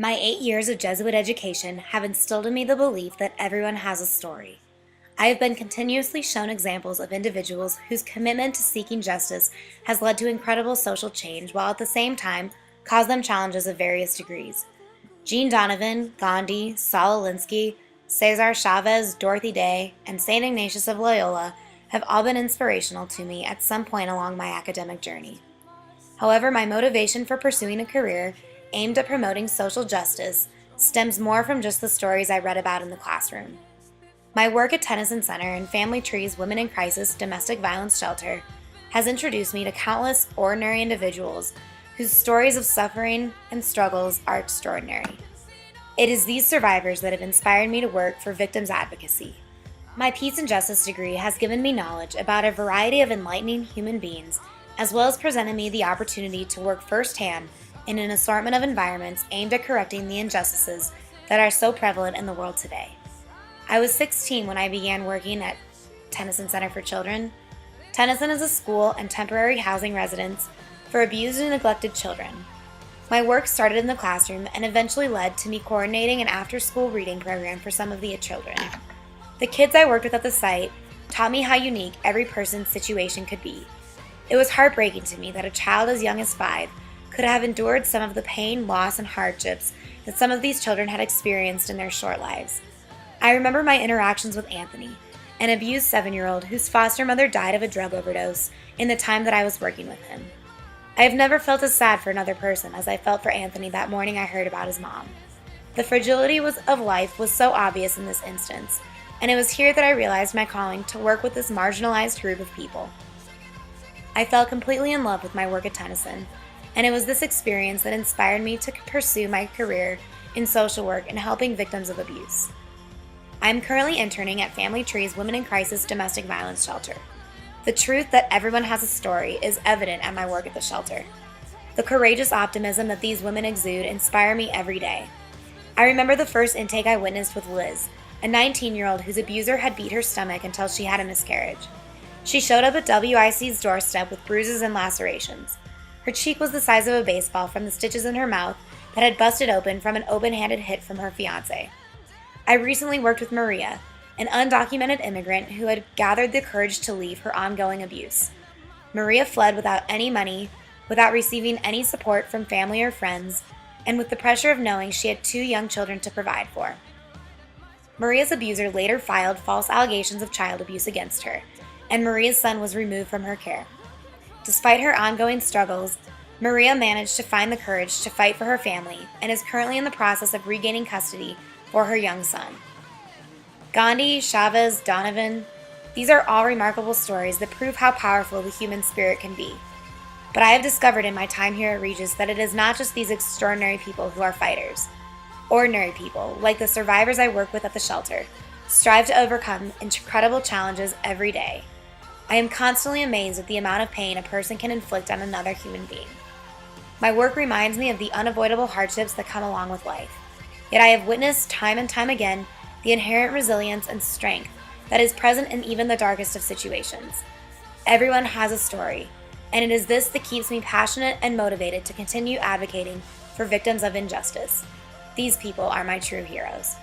My 8 years of Jesuit education have instilled in me the belief that everyone has a story. I have been continuously shown examples of individuals whose commitment to seeking justice has led to incredible social change while at the same time caused them challenges of various degrees. Jean Donovan, Gandhi, Saul Alinsky, Cesar Chavez, Dorothy Day, and St. Ignatius of Loyola have all been inspirational to me at some point along my academic journey. However, my motivation for pursuing a career aimed at promoting social justice stems more from just the stories I read about in the classroom. My work at Tennyson Center and Family Tree's Women in Crisis Domestic Violence Shelter has introduced me to countless ordinary individuals whose stories of suffering and struggles are extraordinary. It is these survivors that have inspired me to work for victims advocacy. My Peace and Justice degree has given me knowledge about a variety of enlightening human beings, as well as presented me the opportunity to work firsthand in an assortment of environments aimed at correcting the injustices that are so prevalent in the world today. I was 16 when I began working at Tennyson Center for Children. Tennyson is a school and temporary housing residence for abused and neglected children. My work started in the classroom and eventually led to me coordinating an after-school reading program for some of the children. The kids I worked with at the site taught me how unique every person's situation could be. It was heartbreaking to me that a child as young as 5 could have endured some of the pain, loss, and hardships that some of these children had experienced in their short lives. I remember my interactions with Anthony, an abused 7-year-old whose foster mother died of a drug overdose in the time that I was working with him. I have never felt as sad for another person as I felt for Anthony that morning I heard about his mom. The fragility of life was so obvious in this instance, and it was here that I realized my calling to work with this marginalized group of people. I fell completely in love with my work at Tennyson, and it was this experience that inspired me to pursue my career in social work and helping victims of abuse. I am currently interning at Family Tree's Women in Crisis Domestic Violence Shelter. The truth that everyone has a story is evident at my work at the shelter. The courageous optimism that these women exude inspire me every day. I remember the first intake I witnessed with Liz, a 19-year-old whose abuser had beat her stomach until she had a miscarriage. She showed up at WIC's doorstep with bruises and lacerations. Her cheek was the size of a baseball from the stitches in her mouth that had busted open from an open-handed hit from her fiancé. I recently worked with Maria, an undocumented immigrant who had gathered the courage to leave her ongoing abuse. Maria fled without any money, without receiving any support from family or friends, and with the pressure of knowing she had 2 young children to provide for. Maria's abuser later filed false allegations of child abuse against her, and Maria's son was removed from her care. Despite her ongoing struggles, Maria managed to find the courage to fight for her family and is currently in the process of regaining custody for her young son. Gandhi, Chavez, Donovan, these are all remarkable stories that prove how powerful the human spirit can be. But I have discovered in my time here at Regis that it is not just these extraordinary people who are fighters. Ordinary people, like the survivors I work with at the shelter, strive to overcome incredible challenges every day. I am constantly amazed at the amount of pain a person can inflict on another human being. My work reminds me of the unavoidable hardships that come along with life. Yet I have witnessed time and time again the inherent resilience and strength that is present in even the darkest of situations. Everyone has a story, and it is this that keeps me passionate and motivated to continue advocating for victims of injustice. These people are my true heroes.